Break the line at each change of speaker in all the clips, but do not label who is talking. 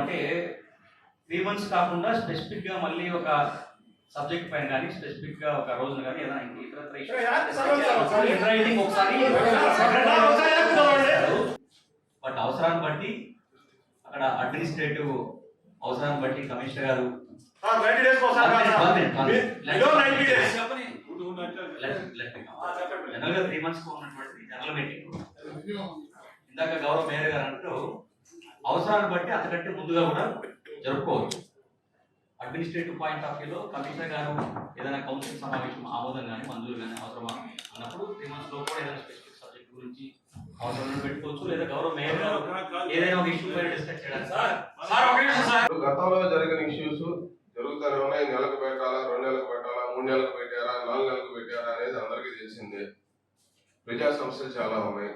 అంటే 3 months కాకుండా specific గా మళ్ళీ ఒక సబ్జెక్ట్ పైన కానీ స్పెసిఫిక్ గా ఒక రోజున కానీ ఏదైనా ఇతర రైటింగ్ ఒకసారి బట్ అవసరాన్ని బట్టి అక్కడ అడ్మినిస్ట్రేటివ్ అవసరాన్ని బట్టి కమిషనర్ గారు జనరల్ గా 3 months ఉన్నటువంటి జనరల్ మీటింగ్ ఇందాక గౌరవ మేయర్ గారు అంటూ అవసరాన్ని బట్టి అంతకంటే ముందుగా కూడా జరుపుకోవచ్చు. అడ్మినిస్ట్రేటివ్ పాయింట్ ఆఫ్ వ్యూలో కమిషనర్ గారు ఏదైనా కౌన్సిల్ సమావేశం ఆమోదం కానీ మంజూరు కానీ అవసరమా అన్నప్పుడు 3 months లో కూడా ఏదైనా స్పెసిఫిక్ సబ్జెక్ట్ గురించి అవసరం పెట్టుకోవచ్చు, లేదా గౌరవ మేయర్ గారు ఏదైనా ఒక ఇష్యూ పైన డిస్కస్ చేయడానికి.
గతంలో జరిగిన ఇష్యూస్ జరుగుతూనే ఉన్నాయి. నెలకు పెట్టాలా, 2 నెలలకు పెట్టాలా, 3 నెలలకు పెట్టారా, 4 నెలలకు పెట్టారా అనేది అందరికీ తెలిసిందే. ప్రజా సమస్యలు చాలా ఉన్నాయి.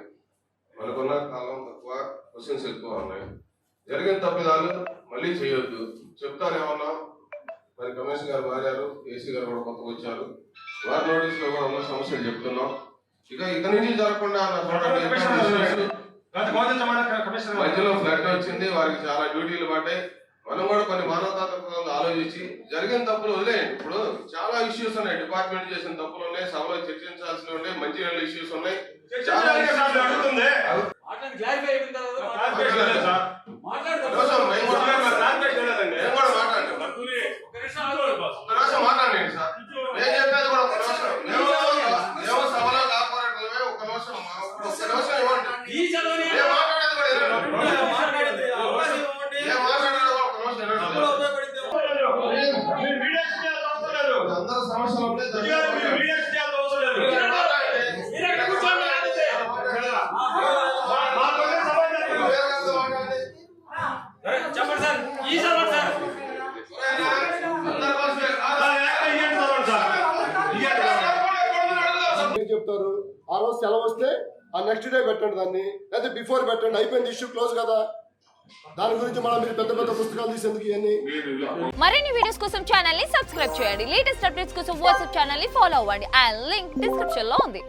మనకున్న కాలం తక్కువ, క్వశ్చన్స్ ఎక్కువ ఉన్నాయి. జరిగిన తప్పిదాలు మళ్ళీ చేయొద్దు చెప్తానేమన్నా. మరి కమిషనర్ గారు మారారు, ఏసీ గారు కూడా కొత్తగా వచ్చారు. వారి నోటీస్ లో కూడా ఉన్న సమస్యలు చెప్తున్నాం. ఇక నుంచి జరగకుండా మధ్యలో ఫ్లడ్ వచ్చింది, వారికి చాలా డ్యూటీలు పడ్డాయి. మనం కూడా కొన్ని మానవతాత్మకంగా ఆలోచించి జరిగిన తప్పులు వదిలేయండి. ఇప్పుడు చాలా ఇష్యూస్ ఉన్నాయి, డిపార్ట్మెంట్ చేసిన తప్పులు ఉన్నాయి, సభలో చర్చించాల్సినవి ఉన్నాయి, మంచి ఇష్యూస్ ఉన్నాయి. మాట్లాడండి సార్, నేను చెప్పేది కూడా ఒక నిమిషం. మేము సభలో కార్పొరేటర్లమే, ఒక నిమిషం ఇవ్వండి. నేను మాట్లాడేది కూడా అందరూ సమస్యలు ఉన్నాయి.
చెప్తారు ఆ రోజు సెలవు వస్తే ఆ నెక్స్ట్ డే పెట్టండి, దాన్ని లేదా బిఫోర్ పెట్టండి, అయిపోయింది, ఇష్యూ క్లోజ్ కదా. దాని గురించి మనం మీరు పెద్ద పెద్ద పుస్తకాలు తీసేందుకు ఇవన్నీ.
మరిన్ని వీడియోస్ కోసం ఛానల్ ని సబ్స్క్రైబ్ చేయండి. లేటెస్ట్ అప్డేట్స్ కోసం వాట్సాప్ ఛానల్ ని ఫాలో అవ్వండి. ఆ లింక్ డిస్క్రిప్షన్ లో ఉంది.